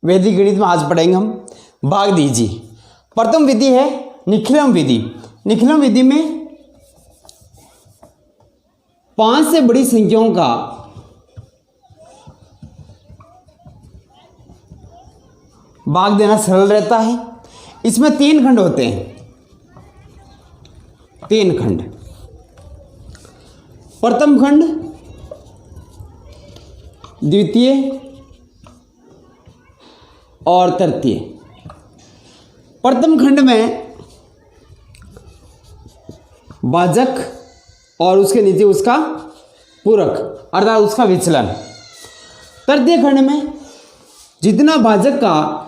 वैदिक गणित में आज पढ़ेंगे हम भाग दीजिए। प्रथम विधि है निखिलम विधि। निखिलम विधि में 5 से बड़ी संख्याओं का भाग देना सरल रहता है। इसमें 3 खंड होते हैं, 3 खंड। प्रथम खंड, द्वितीय और तृतीय। प्रथम खंड में भाजक और उसके नीचे उसका पूरक अर्थात उसका विचलन। तृतीय खंड में जितना भाजक का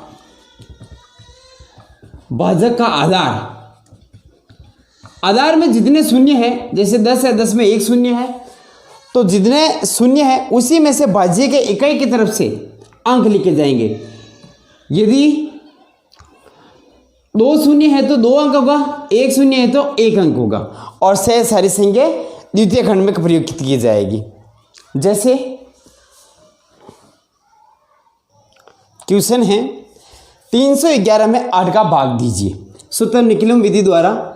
आधार में जितने शून्य है, जैसे 10 है, 10 में 1 शून्य है, तो जितने शून्य है उसी में से भाज्य के इकाई की तरफ से अंक लिखे जाएंगे। यदि 2 शून्य है तो 2 अंक होगा, 1 शून्य है तो 1 अंक होगा, और शेष सारी संख्या द्वितीय खंड में प्रयुक्त की जाएगी। जैसे क्वेश्चन है 311 में 8 का भाग दीजिए सूत्र निखिलम विधि द्वारा।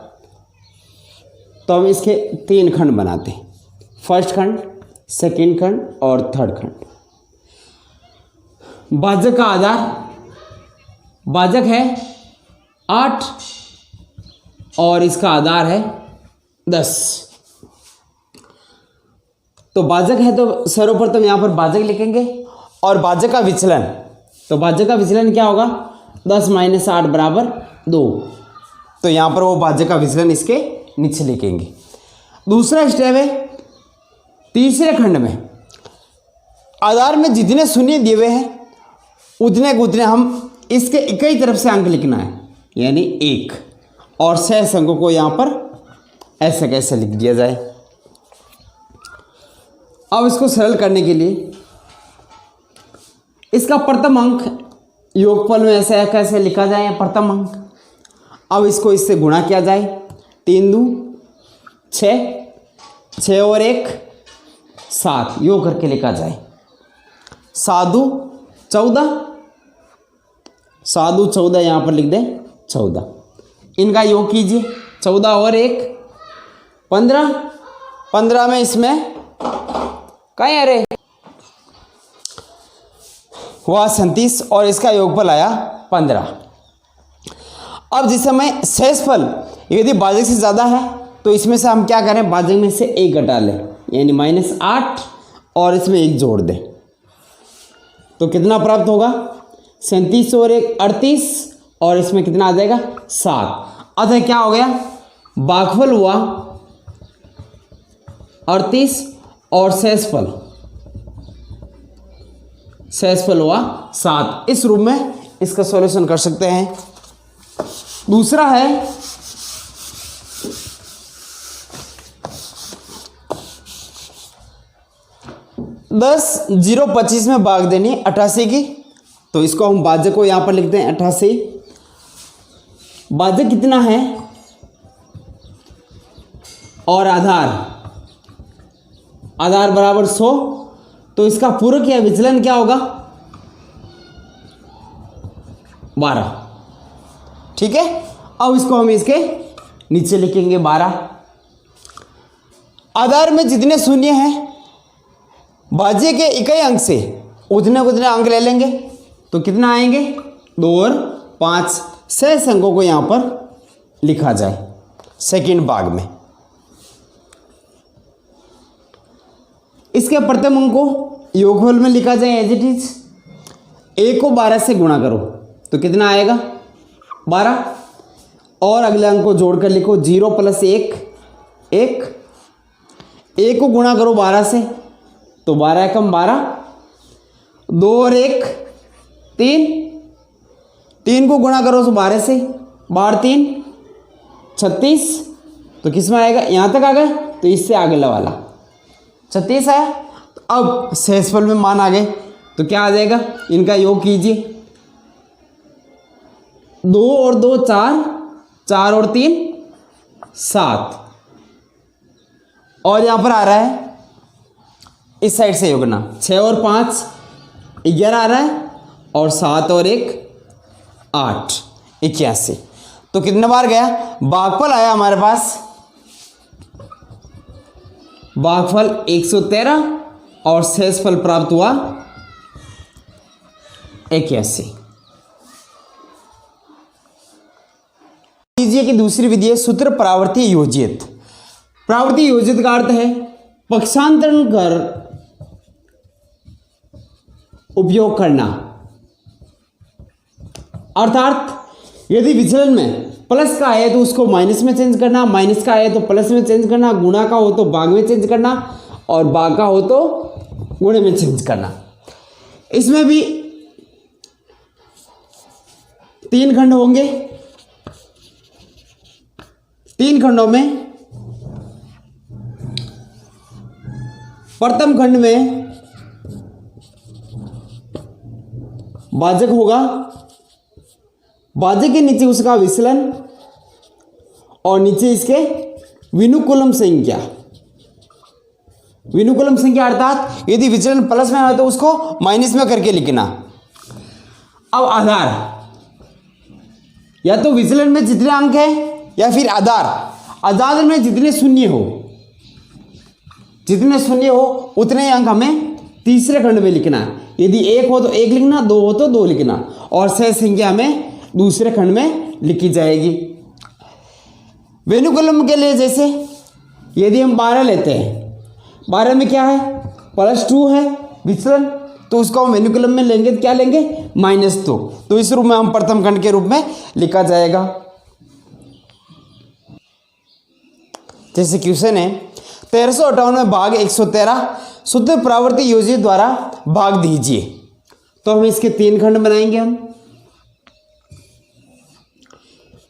तो हम इसके 3 खंड बनाते हैं, फर्स्ट खंड, सेकेंड खंड और थर्ड खंड। भाजक का आधार, भाजक है 8 और इसका आधार है 10। तो भाजक है तो सर्वप्रथम यहां पर भाजक लिखेंगे और भाजक का विचलन, तो भाजक का विचलन क्या होगा, 10 - 8 बराबर 2। तो यहां पर वो भाजक का विचलन इसके नीचे लिखेंगे। दूसरा स्टेप है तीसरे खंड में आधार में जितने शून्य दिए हुए हैं उतने हम इसके इकाई तरफ से अंक लिखना है, यानी 1, और शेष अंकों को यहां पर ऐसे कैसे लिख दिया जाए। अब इसको सरल करने के लिए इसका प्रथम अंक योगफल में ऐसे कैसे लिखा जाए, प्रथम अंक। अब इसको इससे गुणा किया जाए, 3 दूँ 6, 6 और 1 7, योग करके लिखा जाए। 7 दूँ 14, 7 दूँ 14, यहाँ पर लिख दें 14। इनका योग कीजिए, 14 और 1 15, 15 में इसमें कहीं अरे हुआ 37 और इसका योगफल आया 15। अब जिस समय शेषफल यदि भाजक से ज़्यादा है तो इसमें से हम क्या करें, भाजक में से 1 घटा लें, यानी -8 और इसमें 1 जोड़ दें। तो कितना प्राप्त होगा, 37 और 1 38 और इसमें कितना आ जाएगा 7। अतः क्या हो गया, भागफल हुआ 38 और शेषफल हुआ 7। इस रूप में इसका सॉल्यूशन कर सकते हैं। दूसरा है 10 0 25 में भाग देनी 88 की, तो इसको हम भाजक को यहां पर लिखते हैं 88। भाजक कितना है और आधार बराबर 100, तो इसका पूरक या विचलन क्या होगा 12। ठीक है, अब इसको हम इसके नीचे लिखेंगे 12। आधार में जितने शून्य हैं भाज्य के इकाई अंक से उतने अंक ले लेंगे, तो कितना आएंगे 2 और 5। शेष अंकों को यहां पर लिखा जाए सेकंड भाग में। इसके प्रथम अंक को योगफल में लिखा जाए एज इट इज। 1 को 12 से गुणा करो तो कितना आएगा 12, और अगले अंक को जोड़कर लिखो 0 + 1 1। 1 को गुणा करो 12 से तो 12 एकम 12, 2 और 1 3, 3 को गुणा करो तो 12 से, 12 3 36। तो किस में आएगा, यहाँ तक आ गए तो इससे आगे वाला 36 आया। तो अब शेषफल में मान आ गए तो क्या आ जाएगा, इनका योग कीजिए, 2 और 2 4, 4 और 3 7, और यहां पर आ रहा है इस साइड से योगना 6 और 5 11 आ रहा है, और 7 और 1 8, 81। तो कितने बार गया? भागफल आया हमारे पास, भागफल 113 और शेषफल प्राप्त हुआ 81। लीजिए कि दूसरी विधि है सूत्र परावर्ती योजित। परावर्ती योजित का अर्थ है पक्षांतरण कर उपयोग करना। अर्थात यदि विचलन में प्लस का आए तो उसको माइनस में चेंज करना, माइनस का आए तो प्लस में चेंज करना, गुणा का हो तो भाग में चेंज करना और भाग का हो तो गुणे में चेंज करना। इसमें भी 3 खंड होंगे। 3 खंडों में प्रथम खंड में भाजक होगा, भाजक के नीचे उसका विचलन और नीचे इसके विनुकुलम संख्या। विनुकुलम संख्या अर्थात यदि विचलन प्लस में है तो उसको माइनस में करके लिखना। अब आधार, या तो विचलन में जितने अंक है या फिर आधार, आधार में जितने शून्य हो, जितने शून्य हो उतने अंक हमें तीसरे खंड में लिखना है। यदि 1 हो तो 1 लिखना, 2 हो तो 2 लिखना और शेष संख्या हमें दूसरे खंड में लिखी जाएगी। वेनुकुलम के लिए जैसे यदि हम 12 लेते हैं, 12 में क्या है? +2 है विचलन, तो उसको हम वेनुकुलम में लेंगे तो क्या लेंगे? -2। तो इस रूप में हम प्रथम खंड के रूप में लिखा जाएगा। जैसे क्वेश्चन है 1358 भाग 113 शुद्ध परावर्ती योजित द्वारा भाग दीजिए। तो हम इसके 3 खंड बनाएंगे। हम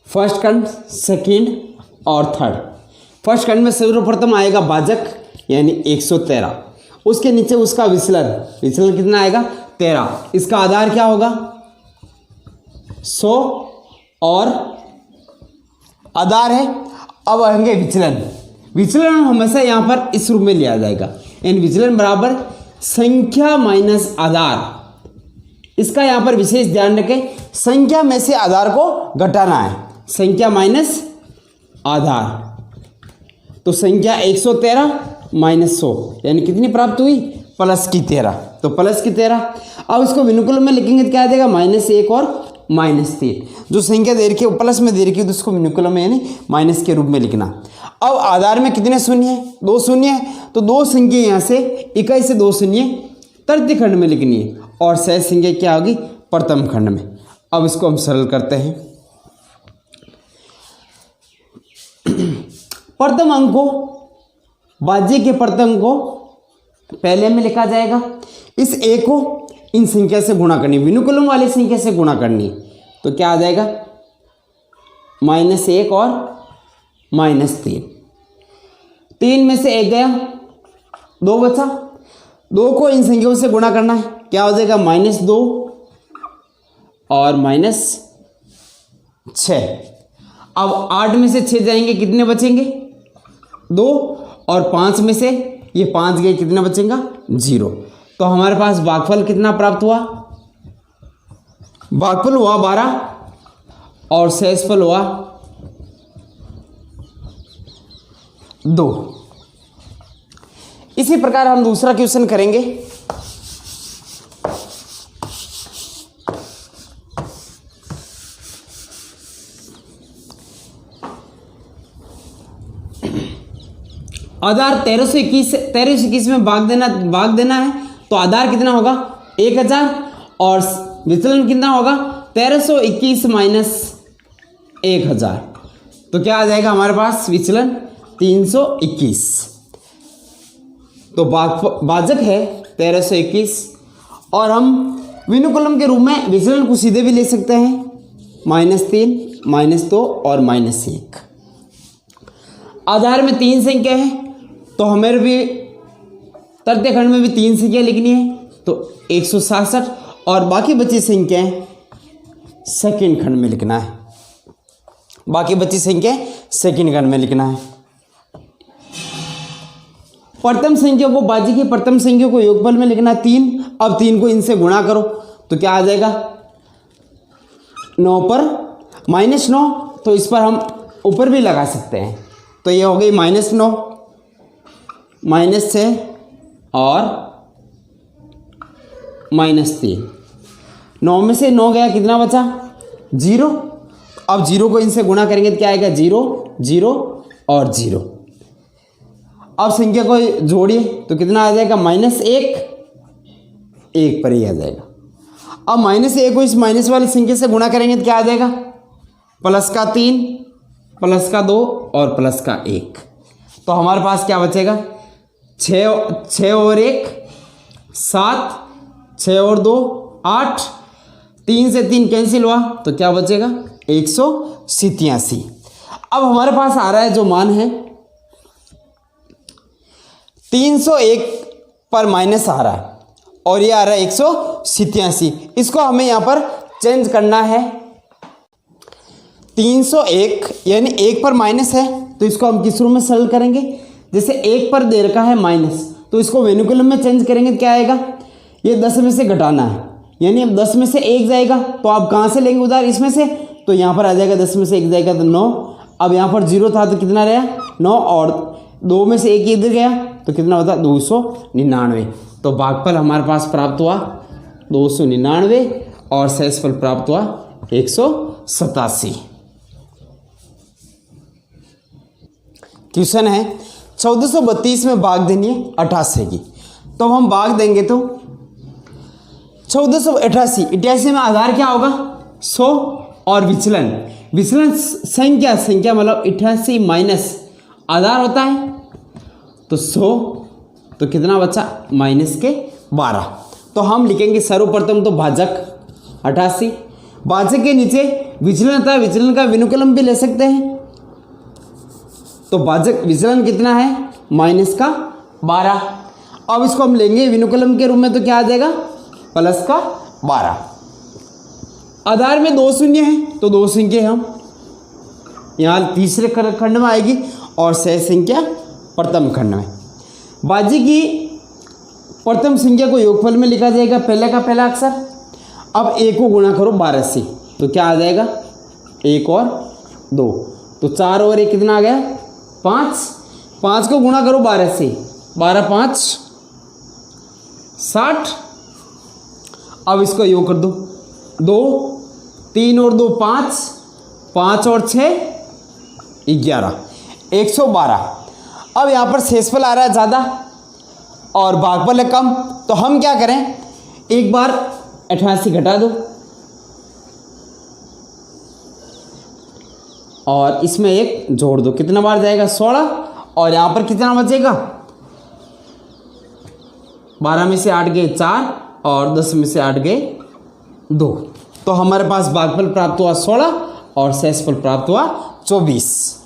फर्स्ट खंड, सेकंड और थर्ड। फर्स्ट खंड में सर्वप्रथम आएगा भाजक यानी 113, उसके नीचे उसका विचलन, विचलन कितना आएगा? 13। इसका आधार क्या होगा? 100 और आधार है। अब आएंगे विचलन। विचलन हमेशा यहां पर इस रूप में लिया जाएगा, यानी विचलन बराबर संख्या माइनस आधार। इसका यहां पर विशेष ध्यान रखें, संख्या में से आधार को घटाना है, संख्या माइनस आधार। तो संख्या 113 माइनस 100 यानी कितनी प्राप्त हुई? +13। तो +13। अब इसको विनुकुलम में लिखेंगे तो क्या आ जाएगा? -1 और -3। जो संख्या दे रखी है प्लस में दे रखी है तो उसको विनुकुलम में यानी माइनस के रूप में लिखना। अब आधार में कितने शून्य है? 2 शून्य है, तो 2 संख्या यहाँ से इकाई से 2 शून्य तृतीय खंड में लिखनी है और शेष संख्या क्या होगी? प्रथम खंड में। अब इसको हम सरल करते हैं। प्रथम अंक को, भाज्य के प्रथम अंक को पहले में लिखा जाएगा। इस a को इन संख्या से गुणा करनी, विनुकुलम वाली संख्या से गुणा करनी। तो क्या आ जाएगा? -1 और -3। 3 में से 1 गया, 2 बचा। 2 को इन संख्याओं से गुणा करना है, क्या हो जाएगा? -2 और -6। अब 8 में से 6 जाएंगे, कितने बचेंगे? 2 और 5 में से ये 5 गए, कितना बचेगा? 0। तो हमारे पास भागफल कितना प्राप्त हुआ? भागफल हुआ 12 और शेषफल हुआ 2। इसी प्रकार हम दूसरा क्वेश्चन करेंगे। आधार 1321 में भाग देना है, तो आधार कितना होगा? 1000 और विचलन कितना होगा? 1321 माइनस 1000। तो क्या आ जाएगा हमारे पास? विचलन 321। तो भाजक है 1321 और हम विनुकुलम के रूप में विचलन को सीधे भी ले सकते हैं, -3, -2 और -1। आधार में 3 संख्या है तो हमें भी तृतीय खंड में भी 3 संख्या लिखनी है, तो 167 और बाकी बची संख्याएं सेकंड खंड में लिखना है। बाकी बची संख्या सेकंड खंड में लिखना है। प्रथम संख्या को, बाजी की प्रथम संख्या को योगफल में लिखना 3। अब 3 को इनसे गुणा करो तो क्या आ जाएगा, 9 पर -9, तो इस पर हम ऊपर भी लगा सकते हैं। तो ये हो गई -9, -6 और -3। 9 में से 9 गया, कितना बचा, 0। अब 0 को इनसे गुणा करेंगे तो क्या आएगा, 0 0 और 0। अब संख्या को जोड़िए तो कितना आ जाएगा, -1, 1 पर ही आ जाएगा। अब -1 को इस माइनस वाली संख्या से गुणा करेंगे तो क्या आ जाएगा, +3, +2 और +1। तो हमारे पास क्या बचेगा, 6 और 1 7, 6 और 2 8, 3 से 3 कैंसिल हुआ तो क्या बचेगा, 187। अब हमारे पास आ रहा है जो मान है 301 पर माइनस आ रहा है और ये आ रहा है 187। इसको हमें यहाँ पर चेंज करना है। 301 यानी 1 पर माइनस है तो इसको हम किस रूप में सरल करेंगे, जैसे 1 पर दे रखा है माइनस तो इसको वेनुकुलम में चेंज करेंगे तो क्या आएगा, ये 10 में से घटाना है, यानी अब 10 में से 1 जाएगा तो आप कहाँ से लेंगे उधार, इसमें से, तो यहाँ पर आ जाएगा 10 में से 1 जाएगा तो 9। अब यहाँ पर 0 था तो कितना रहा, 9 और 2 में से 1 इधर गया तो कितना होता, 299। तो भागफल हमारे पास प्राप्त हुआ 299 और शेषफल प्राप्त हुआ 187। क्वेश्चन है 1432 में भाग देनी है 88 की, तो हम भाग देंगे तो 1488 में आधार क्या होगा, 100 और विचलन संख्या मतलब 88 माइनस आधार होता है तो 100, तो कितना बचा -12। तो हम लिखेंगे सर्वप्रथम तो भाजक 88, भाजक के नीचे विचलन था, विचलन का विनुकलम भी ले सकते हैं। तो भाजक विचलन कितना है, -12। अब इसको हम लेंगे विनुकलम के रूप में तो क्या आ जाएगा, +12। आधार में 2 शून्य है तो 2 संख्या हम यहाँ तीसरे खंड में आएगी और शेष संख्या प्रथम खंड में। बाजी की प्रथम संख्या को योगफल में लिखा जाएगा पहले का पहला अक्षर। अब 1 को गुणा करो 12 से तो क्या आ जाएगा, 1 और 2, तो 4 और 1 कितना आ गया, 5। 5 को गुणा करो 12 से, 12 5 60। अब इसको योग कर दो, 2 3 और 2 5, 5 और 6 11, 112। अब यहाँ पर शेषफल आ रहा है ज़्यादा और भागफल है कम, तो हम क्या करें, एक बार 88 घटा दो और इसमें 1 जोड़ दो, कितना बार जाएगा, 16। और यहाँ पर कितना बचेगा, 12 में से 8 गए 4 और 10 में से 8 गए 2। तो हमारे पास भागफल प्राप्त हुआ 16 और शेषफल प्राप्त हुआ 24।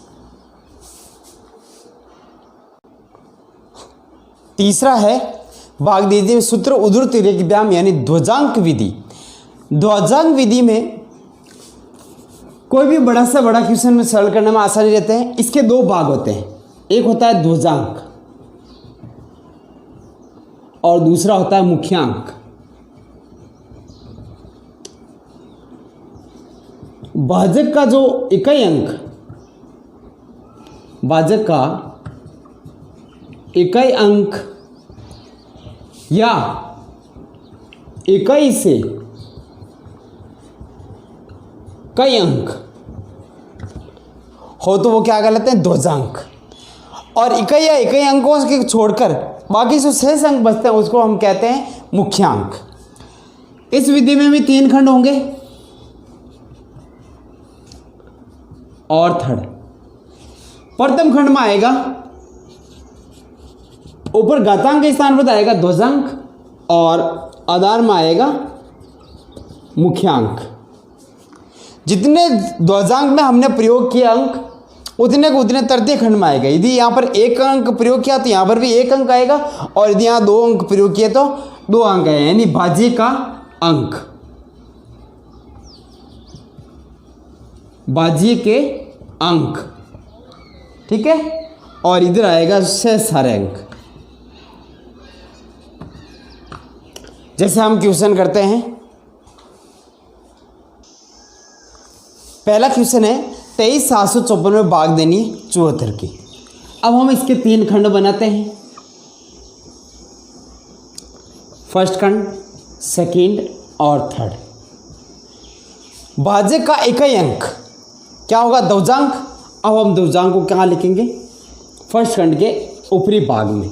तीसरा है भाग दीजिए सूत्र उद्धृत रेखव्याम यानी ध्वजांक विधि। ध्वजांक विधि में कोई भी बड़ा से बड़ा क्वेश्चन में सरल करने में आसानी रहते हैं। इसके 2 भाग होते हैं, एक होता है ध्वजांक और दूसरा होता है मुख्यांक। भाजक का जो इकाई अंक, भाजक का इकाई अंक या इकाई से कई अंक हो तो वो क्या कहलाते हैं, ध्वजांक। और इकाई या इकाई अंकों के छोड़कर बाकी जो शेष अंक बचते हैं उसको हम कहते हैं मुख्यांक। इस विधि में भी 3 खंड होंगे और थर्ड। प्रथम खंड में आएगा ऊपर घातांक के स्थान पर आएगा ध्वजांक और आधार में आएगा मुख्यांक। जितने ध्वजांक में हमने प्रयोग किया अंक उतने को उतने तृतीय खंड में आएगा। यदि यहाँ पर 1 अंक प्रयोग किया तो यहाँ पर भी 1 अंक आएगा और यदि यहाँ 2 अंक प्रयोग किए तो 2 अंक आएगा, यानी भाज्य का अंक, भाज्य के अंक, ठीक है। और इधर आएगा शेष सारे अंक। जैसे हम क्वेश्चन करते हैं पहला क्वेश्चन है 23,754 में भाग देनी है 74 की। अब हम इसके 3 खंड बनाते हैं, फर्स्ट खंड, सेकंड और थर्ड। भाज्य का इकाई अंक क्या होगा? दवजांक। अब हम दवजांक को कहाँ लिखेंगे? फर्स्ट खंड के ऊपरी भाग में।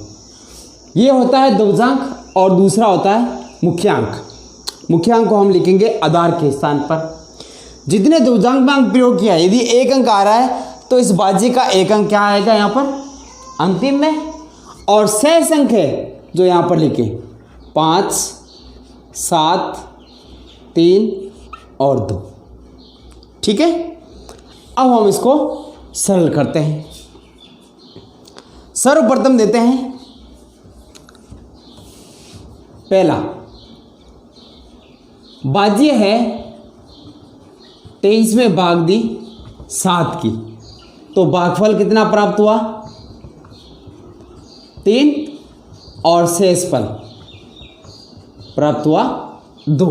ये होता है दवजांक और दूसरा होता है मुख्यांक। मुख्यांक को हम लिखेंगे आधार के स्थान पर। जितने दवजांक में अंक प्रयोग किया, यदि एक अंक आ रहा है तो इस भाज्य का एक अंक क्या आएगा यहाँ पर अंतिम में, और शेष अंक है जो यहाँ पर लिखे 5, 7, 3 और 2। ठीक है, अब हम इसको सरल करते हैं। सर्वप्रथम देते हैं पहला, भाज्य है 23 में भाग दी 7 की, तो भागफल कितना प्राप्त हुआ? 3 और शेषफल प्राप्त हुआ 2।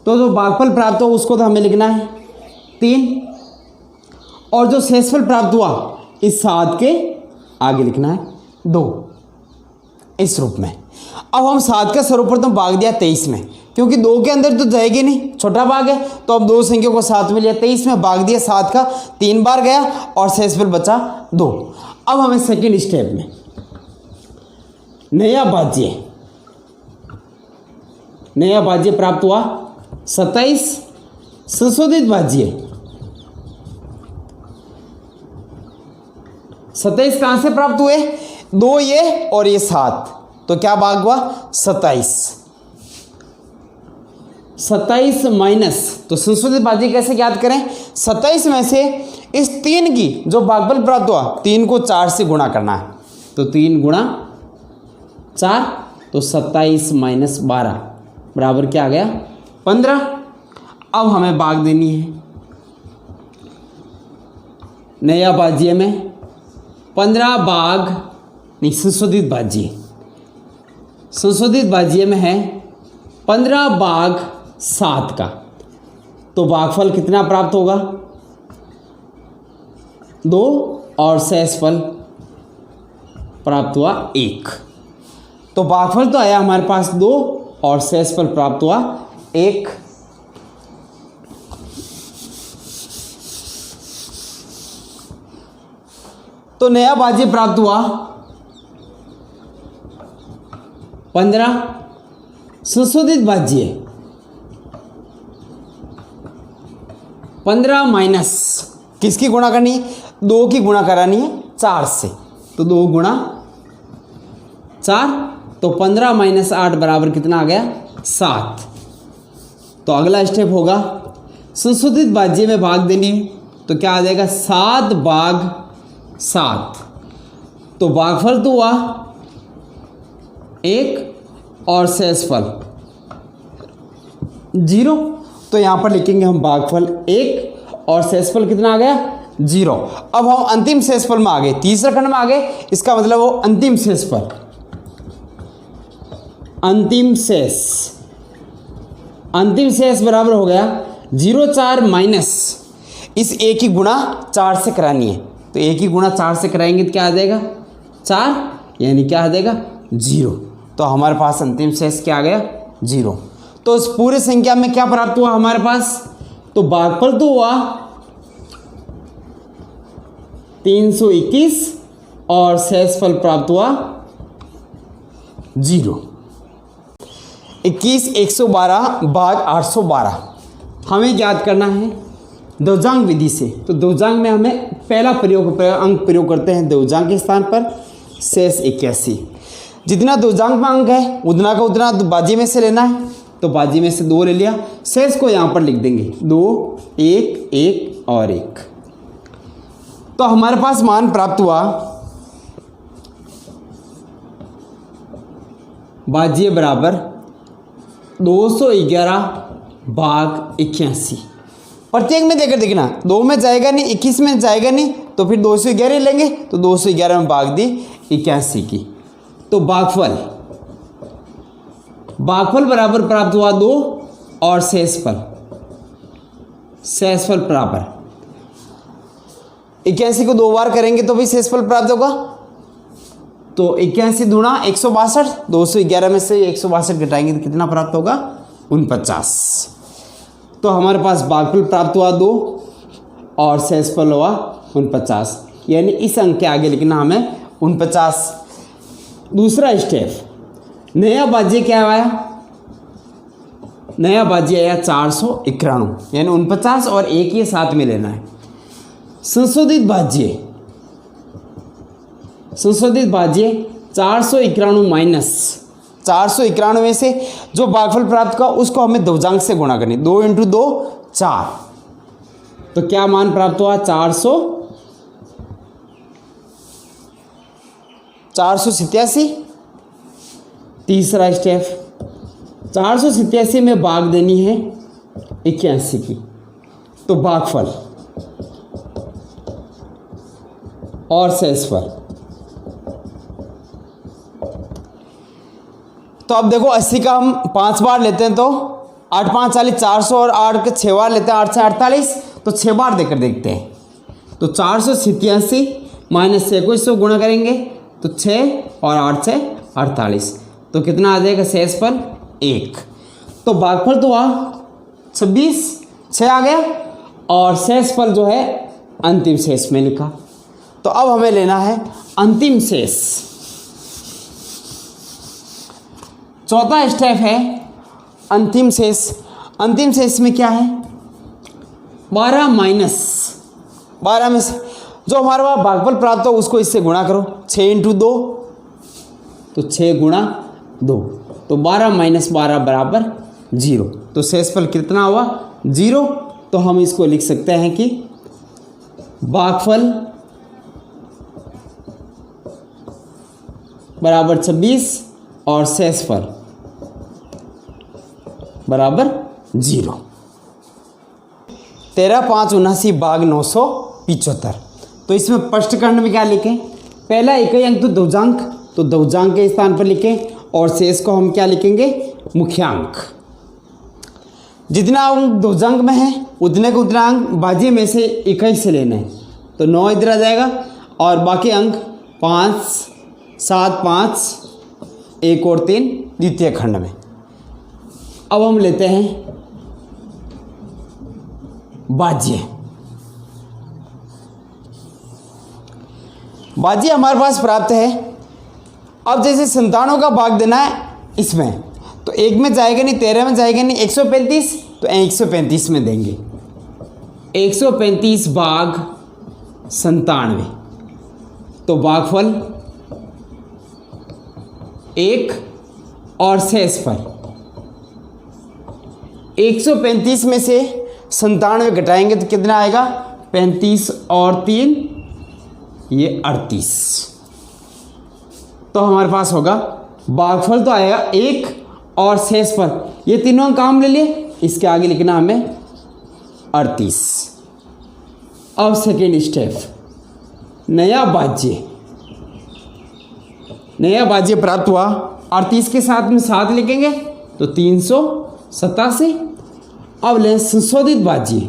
तो जो भागफल प्राप्त हुआ उसको तो हमें लिखना है 3, और जो शेषफल प्राप्त हुआ इस 7 के आगे लिखना है 2, इस रूप में। अब हम 7 का सर्वप्रथम भाग दिया 23 में, क्योंकि 2 के अंदर तो जाएगी नहीं, छोटा भाग है, तो अब 2 संख्या को 7 में लिया, 23 में भाग दिया 7 का 3 बार गया और शेषफल बचा 2। अब हमें सेकंड स्टेप में नया भाज्य प्राप्त हुआ 27, संशोधित भाज्य 27 कहां से प्राप्त हुए? 2 ये और ये 7, तो क्या भाग हुआ? 27 माइनस, तो संशोधित भाज्य कैसे ज्ञात करें? 27 में से इस 3 की जो भागफल प्राप्त हुआ 3 को 4 से गुणा करना है, तो 3 गुणा 4, तो 27 माइनस 12 बराबर क्या आ गया? 15। अब हमें भाग देनी है नया भाज्य में 15 भाग नहीं, संशोधित भाज्य में है 15 भाग 7 का, तो भागफल कितना प्राप्त होगा? 2 और शेषफल प्राप्त हुआ 1। तो भागफल तो आया हमारे पास 2 और शेषफल प्राप्त हुआ 1। तो नया भाज्य प्राप्त हुआ 15, संशोधित भाज्य 15 माइनस किसकी गुणा करनी है? 2 की गुणा करानी है 4 से, तो 2 गुणा 4, तो 15 माइनस 8 बराबर कितना आ गया? 7। तो अगला स्टेप होगा संशोधित भाज्य में भाग देनी है, तो क्या आ जाएगा? 7 भाग 7, तो भागफल तो हुआ 1 और शेषफल 0, तो यहाँ पर लिखेंगे हम भागफल 1 और शेषफल कितना आ गया? 0। अब हम अंतिम शेषफल में आ गए, तीसरा खंड में आ गए, इसका मतलब वो अंतिम शेषफल, अंतिम शेष बराबर हो गया 0,4 माइनस इस a की गुणा 4 से करानी है, तो a की गुणा 4 से कराएंगे तो क्या आ जाएगा? 4, यानी क्या आ जाएगा? 0। तो हमारे पास अंतिम शेष क्या आ गया? 0। तो इस पूरे संख्या में क्या प्राप्त हुआ हमारे पास? तो भागफल तो हुआ 321 और शेषफल प्राप्त हुआ 0। 21 112 भाग 812 हमें याद करना है दवजांक विधि से। तो दवजांक में हमें पहला अंक प्रयोग करते हैं दवजांक के स्थान पर, शेष 81। जितना दवजांक में अंक है उतना का उतना भाज्य में से लेना है, तो भाज्य में से 2 ले लिया, शेष को यहाँ पर लिख देंगे 2, 1, 1 और 1। तो हमारे पास मान प्राप्त हुआ भाज्य बराबर 211 भाग 81। प्रत्येक में देकर देखना, 2 में जाएगा नहीं, 21 में जाएगा नहीं, तो फिर 211 लेंगे, तो 211 में भाग दी 81 की। तो भागफल बराबर प्राप्त हुआ 2 और शेषफल शेषफल बराबर 81 को 2 बार करेंगे तो भी शेषफल प्राप्त होगा। तो 81 दूना 162, 211 में से 162 घटाएंगे तो कितना प्राप्त होगा? 49। तो हमारे पास भागफल प्राप्त हुआ 2 और शेषफल हुआ 49, यानी इस अंक के आगे लिखना हमें 49। दूसरा स्टेप, नया भाज्य क्या आया? नया भाज्य आया 491, यानी 49 और 1 ये साथ में लेना है। संशोधित भाज्य 491 माइनस 491 में से जो भागफल प्राप्त हुआ उसको हमें दशमलव से गुणा करनी, 2 × 2 4। तो क्या मान प्राप्त हुआ? 487। तीसरा स्टेप, 487 में भाग देनी है 81 की, तो भागफल और शेषफल। तो अब देखो 80 का हम 5 बार लेते हैं तो 8 5 40, 400 और 8 के 6 बार लेते हैं 8 से 48, तो 6 बार देकर देखते हैं। तो 487 माइनस 21 से गुणा करेंगे तो 6 और 8 से 48, तो कितना आ जाएगा? शेषफल 1। तो भागफल तो हुआ 26, 6 आ गया, और शेषफल जो है अंतिम शेष में लिखा। तो अब हमें लेना है अंतिम शेष। चौथा स्टेप है अंतिम शेष। अंतिम शेष में क्या है? 12 माइनस 12 में से जो हमारे पास भागफल प्राप्त हो उसको इससे गुणा करो, 6 × 2, तो 6 × 2, तो 12 माइनस 12 बराबर 0। तो शेषफल कितना हुआ? 0। तो हम इसको लिख सकते हैं कि भागफल बराबर 26 और शेषफल बराबर 0। 13 5 79 भाग 975। तो इसमें स्पष्टकरण में क्या लिखें? पहला इकाई अंक तो दशमलव, तो दशमलव के स्थान पर लिखें, और शेष को हम क्या लिखेंगे? मुख्यांक। जितना अंक दशमलव में है उतने को उतना अंक भाज्य में से इकाई से लेना है, तो 9 इधर आ जाएगा, और बाकी अंक 5 7 5 1 और 3 द्वितीय खंड में। अब हम लेते हैं भाज्य। भाज्य हमारे पास प्राप्त है। अब जैसे 97 का भाग देना है इसमें, तो 1 में जाएगा नहीं, 13 में जाएगा नहीं, 135, तो 135 में देंगे। 135 भाग 97, तो भागफल 1 और शेषफल 135 में से 97 घटाएंगे तो कितना आएगा? 35 और 3 ये 38। तो हमारे पास होगा भागफल तो आएगा 1 और शेषफल, ये तीनों काम ले लिए, इसके आगे लिखना हमें 38। अब सेकेंड स्टेप, नया भाज्य प्राप्त हुआ। 38 के साथ में 7 लिखेंगे तो 387। अब लें संशोधित भाज्य।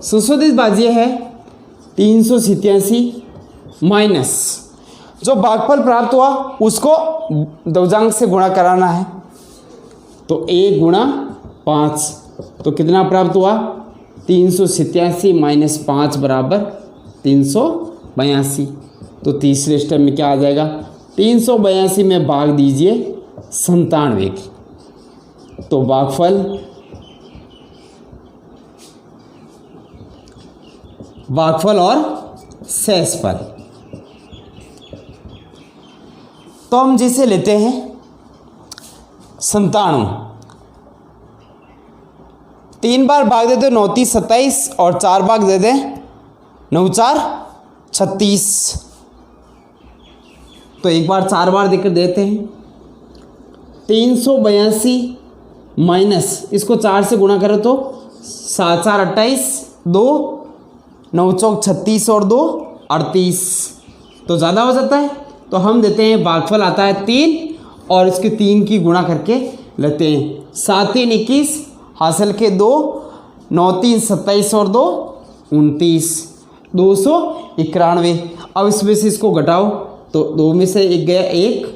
संशोधित भाज्य है 387 माइनस जो भागफल प्राप्त हुआ उसको दशमलव से गुणा कराना है, तो 1 × 5, तो कितना प्राप्त हुआ? 387 माइनस 5 बराबर 382। तो तीसरे स्टेप में क्या आ जाएगा? 382 में भाग दीजिए 97 की, तो भागफल और शेषफल। तो हम जिसे लेते हैं 97, 3 बार भाग देते 9 3 27 और 4 भाग देते 9 4 36। तो एक बार 4 बार देकर देते हैं 382 माइनस इसको 4 से गुणा करो तो 7 4 28, 2 9 चौक 36 और 2 38, तो ज़्यादा हो जाता है। तो हम देते हैं भागफल आता है 3 और इसके 3 की गुणा करके लेते हैं। 7 3 21 हासिल के 2, 9 3 27 और 2 29, 291। अब इसमें से इसको घटाओ तो 2 में से 1 गया 1,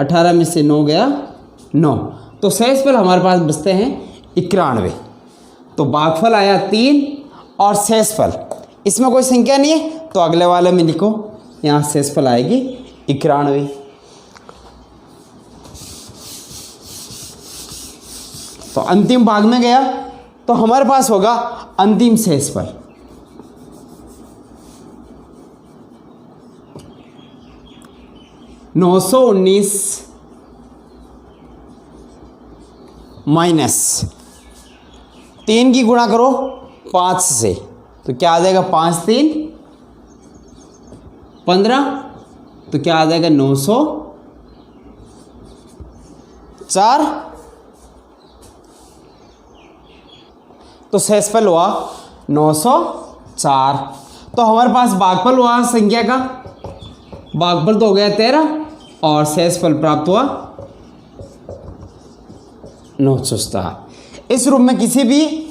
18 में से 9 गया 9, तो शेषफल हमारे पास बचते हैं 91। तो भागफल आया 3 और शेषफल, इसमें कोई संख्या नहीं है तो अगले वाले में लिखो, यहाँ शेषफल आएगी 91। तो अंतिम भाग में गया तो हमारे पास होगा अंतिम शेषफल। $919 माइनस 3 की गुणा करो 5 से, तो क्या आ जाएगा 5 3 15, तो क्या आ जाएगा 904। तो शेषफल हुआ 904। तो हमारे पास भागफल हुआ संख्या का, भागफल तो हो गया 13 और शेषफल प्राप्त हुआ 907। इस रूप में किसी भी